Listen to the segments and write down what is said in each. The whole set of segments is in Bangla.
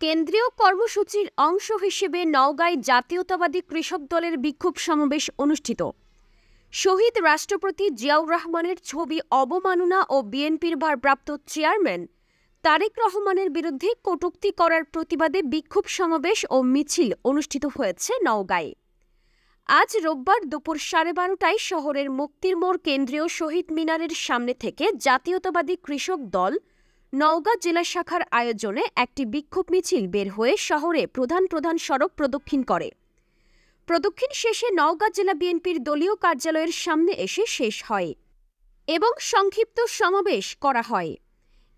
কেন্দ্রীয় কর্মসূচির অংশ হিসেবে নওগাঁয় জাতীয়তাবাদী কৃষক দলের বিক্ষোভ সমাবেশ অনুষ্ঠিত। শহীদ রাষ্ট্রপতি জিয়াউর রহমানের ছবি অবমাননা ও বিএনপির ভারপ্রাপ্ত চেয়ারম্যান তারেক রহমানের বিরুদ্ধে কটূক্তি করার প্রতিবাদে বিক্ষোভ সমাবেশ ও মিছিল অনুষ্ঠিত হয়েছে নওগাঁয়। আজ রোববার দুপুর 12:30টায় শহরের মুক্তির মোড় কেন্দ্রীয় শহীদ মিনারের সামনে থেকে জাতীয়তাবাদী কৃষক দল নওগাঁ জেলা শাখার আয়োজনে একটি বিক্ষোভ মিছিল বের হয়ে শহরে প্রধান প্রধান সড়ক প্রদক্ষিণ করে। প্রদক্ষিণ শেষে নওগাঁ জেলা বিএনপির দলীয় কার্যালয়ের সামনে এসে শেষ হয় এবং সংক্ষিপ্ত সমাবেশ করা হয়।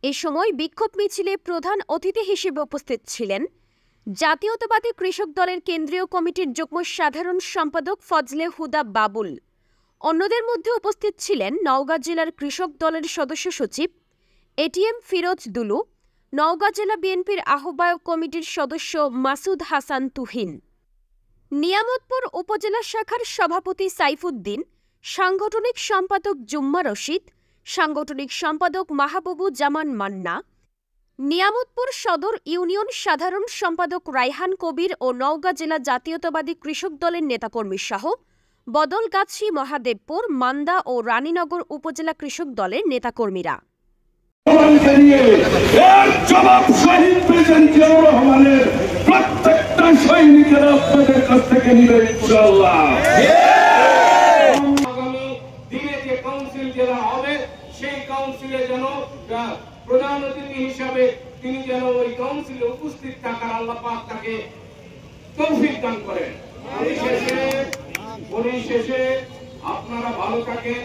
এ সময় বিক্ষোভ মিছিলে প্রধান অতিথি হিসেবে উপস্থিত ছিলেন জাতীয়তাবাদী কৃষক দলের কেন্দ্রীয় কমিটির যুগ্ম সাধারণ সম্পাদক ফজলে হুদা বাবুল। অন্যদের মধ্যে উপস্থিত ছিলেন নওগাঁ জেলার কৃষক দলের সদস্য সচিব এটিএম ফিরোজ দুলু, নওগাঁ জেলা বিএনপির আহ্বায়ক কমিটির সদস্য মাসুদ হাসান তুহিন, নিয়ামতপুর উপজেলা শাখার সভাপতি সাইফুদ্দিন, সাংগঠনিক সম্পাদক জুম্মা রশিদ, সাংগঠনিক সম্পাদক মাহবুবু জামান মান্না, নিয়ামতপুর সদর ইউনিয়ন সাধারণ সম্পাদক রায়হান কবির ও নওগাঁ জেলা জাতীয়তাবাদী কৃষক দলের নেতাকর্মী সহ বদলগাছি, মহাদেবপুর, মান্দা ও রানীনগর উপজেলা কৃষক দলের নেতাকর্মীরা। প্রত্যেকটা সৈনিকের আপনাদের কাছ থেকে নিবে ইনশাআল্লাহ। আগামী দিনে যে কাউন্সিল যেটা হবে সেই কাউন্সিলে যেন প্রধান অতিথি হিসাবে তিনি যেন ওই কাউন্সিলে উপস্থিত থাকার আল্লাহ পাক তাকে তৌফিক দান করেন। পরিশেষে আপনারা ভালো থাকেন।